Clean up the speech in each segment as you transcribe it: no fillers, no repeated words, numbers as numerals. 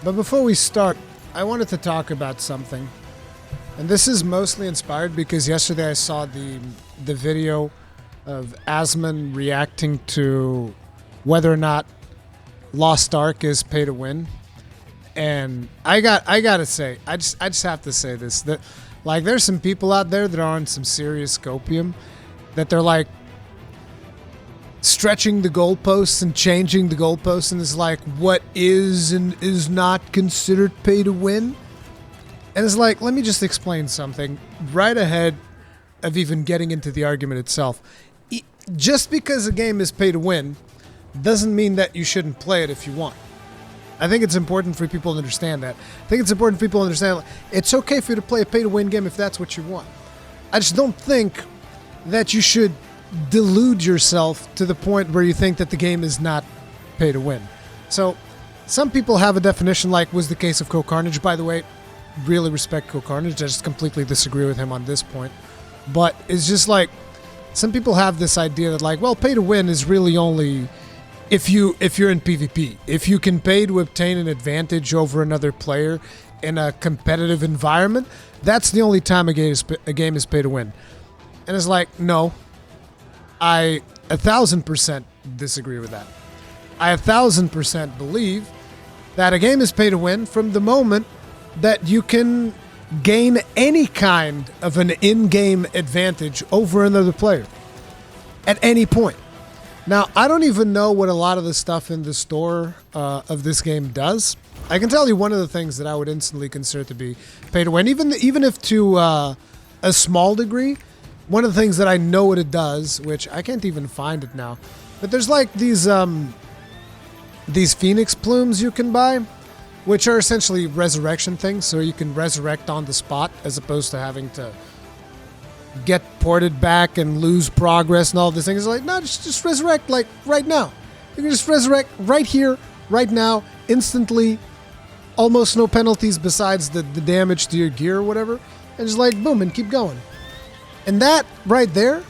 But before we start, I wanted to talk about something. And this is mostly inspired because yesterday I saw the video of Asman reacting to whether or not Lost Ark is pay to win. And I gotta say, I just have to say this, that like there's some people out there that are on some serious copium, that they're like stretching the goalposts and changing the goalposts, and it's like what is and is not considered pay to win. And it's like, let me just explain something right ahead of even getting into the argument itself. Just because a game is pay to win doesn't mean that you shouldn't play it if you want. I think it's important for people to understand that. I think it's important for people to understand it's okay for you to play a pay to win game if that's what you want. I just don't think that you should delude yourself to the point where you think that the game is not pay to win. So some people have a definition, like was the case of Co Carnage. By the way, really respect Co Carnage. I just completely disagree with him on this point. But it's just like some people have this idea that like, well, pay to win is really only if you're in PvP. If you can pay to obtain an advantage over another player in a competitive environment, that's the only time a game is pay to win. And it's like, no, I 1,000% disagree with that. I 1,000% believe that a game is pay to win from the moment that you can gain any kind of an in-game advantage over another player at any point. Now, I don't even know what a lot of the stuff in the store of this game does. I can tell you one of the things that I would instantly consider to be pay to win, even if to a small degree. One of the things that I know what it does, which I can't even find it now, but there's like these Phoenix plumes you can buy, which are essentially resurrection things, so you can resurrect on the spot as opposed to having to get ported back and lose progress and all these things. It's like, no, just resurrect like right now. You can just resurrect right here, right now, instantly, almost no penalties besides the damage to your gear or whatever, and just like boom and keep going. And that right there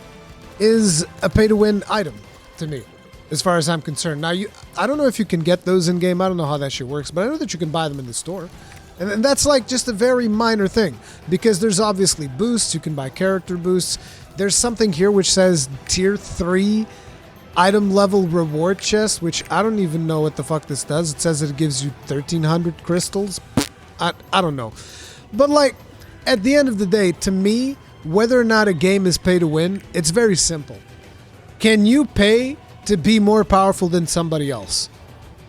is a pay-to-win item to me, as far as I'm concerned. Now, I don't know if you can get those in-game. I don't know how that shit works, but I know that you can buy them in the store. And that's like just a very minor thing, because there's obviously boosts. You can buy character boosts. There's something here which says Tier 3 item level reward chest, which I don't even know what the fuck this does. It says it gives you 1,300 crystals. I don't know. But like, at the end of the day, to me, whether or not a game is pay to win, it's very simple. Can you pay to be more powerful than somebody else?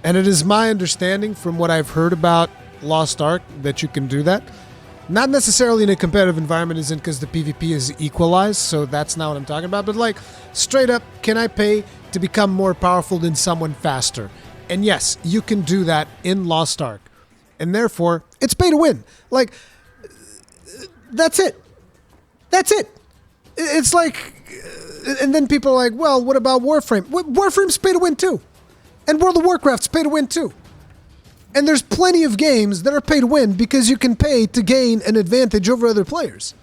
And it is my understanding from what I've heard about Lost Ark that you can do that. Not necessarily in a competitive environment, isn't because the PvP is equalized, so that's not what I'm talking about. But like, straight up, can I pay to become more powerful than someone faster? And yes, you can do that in Lost Ark. And therefore, it's pay to win. Like, that's it. That's it. It's like, and then people are like, well, what about Warframe? Warframe's pay to win too. And World of Warcraft's pay to win too. And there's plenty of games that are pay to win because you can pay to gain an advantage over other players.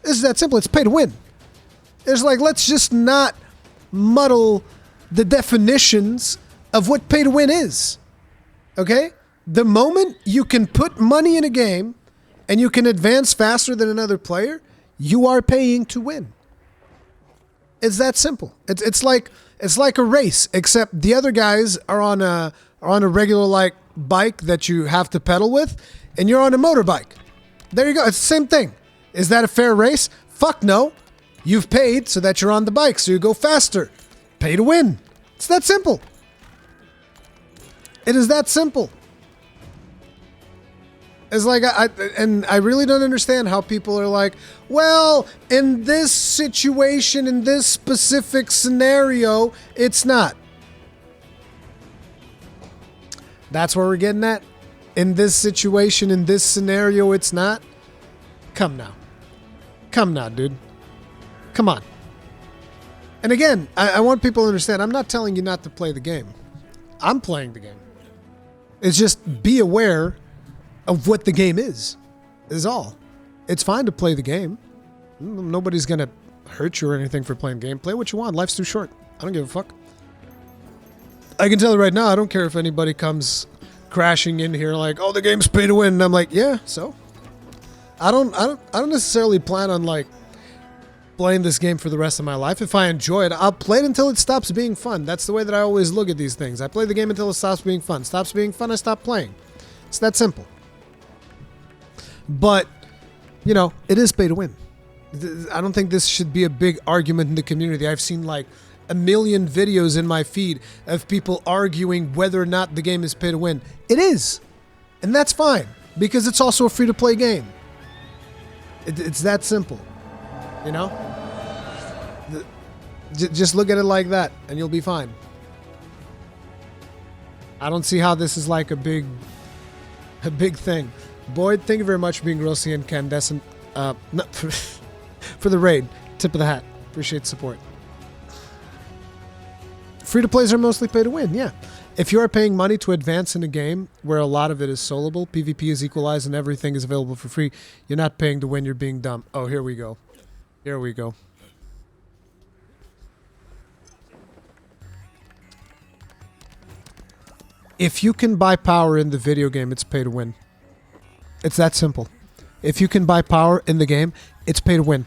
It's that simple. It's pay to win. It's like, let's just not muddle the definitions of what pay to win is. Okay? The moment you can put money in a game and you can advance faster than another player, you are paying to win. It's that simple. It's like a race, except the other guys are on a regular like bike that you have to pedal with, and you're on a motorbike. There you go. It's the same thing. Is that a fair race? Fuck no. You've paid so that you're on the bike, so you go faster. Pay to win. It's that simple. It is that simple. It's like, I really don't understand how people are like, well, in this situation, in this specific scenario, it's not. That's where we're getting at? In this situation, in this scenario, it's not? Come now. Come now, dude. Come on. And again, I want people to understand, I'm not telling you not to play the game. I'm playing the game. It's just be aware of what the game is all. It's fine to play the game. Nobody's gonna hurt you or anything for playing the game. Play what you want. Life's too short. I don't give a fuck. I can tell you right now, I don't care if anybody comes crashing in here like, oh, the game's pay to win. And I'm like, yeah, so I don't necessarily plan on like playing this game for the rest of my life. If I enjoy it, I'll play it until it stops being fun. That's the way that I always look at these things. I play the game until it stops being fun. Stops being fun, I stop playing. It's that simple. But, you know, it is pay to win. I don't think this should be a big argument in the community. I've seen like a million videos in my feed of people arguing whether or not the game is pay to win. It is. And that's fine, because it's also a free-to-play game. It's that simple. You know? Just look at it like that, and you'll be fine. I don't see how this is like a big thing. Boyd, thank you very much for being grossly incandescent. For the raid. Tip of the hat. Appreciate the support. Free-to-plays are mostly pay to win, yeah. If you are paying money to advance in a game where a lot of it is soloable, PvP is equalized and everything is available for free, you're not paying to win, you're being dumb. Oh, here we go. Here we go. If you can buy power in the video game, it's pay to win. It's that simple. If you can buy power in the game, it's pay to win.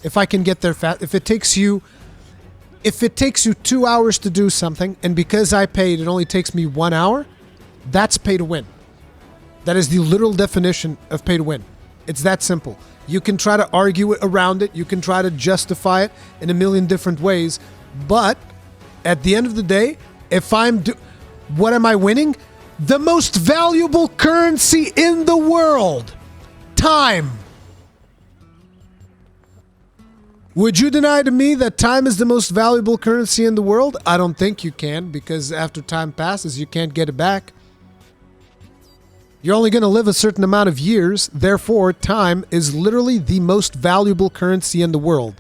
If I can get there fast, if it takes you 2 hours to do something, and because I paid, it only takes me 1 hour, that's pay to win. That is the literal definition of pay to win. It's that simple. You can try to argue around it. You can try to justify it in a million different ways. But at the end of the day, if what am I winning? The most valuable currency in the world. Time. Would you deny to me that time is the most valuable currency in the world? I don't think you can, because after time passes, you can't get it back. You're only going to live a certain amount of years. Therefore, time is literally the most valuable currency in the world.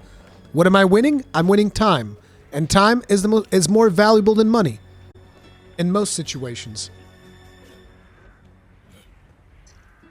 What am I winning? I'm winning time. And time is more valuable than money in most situations.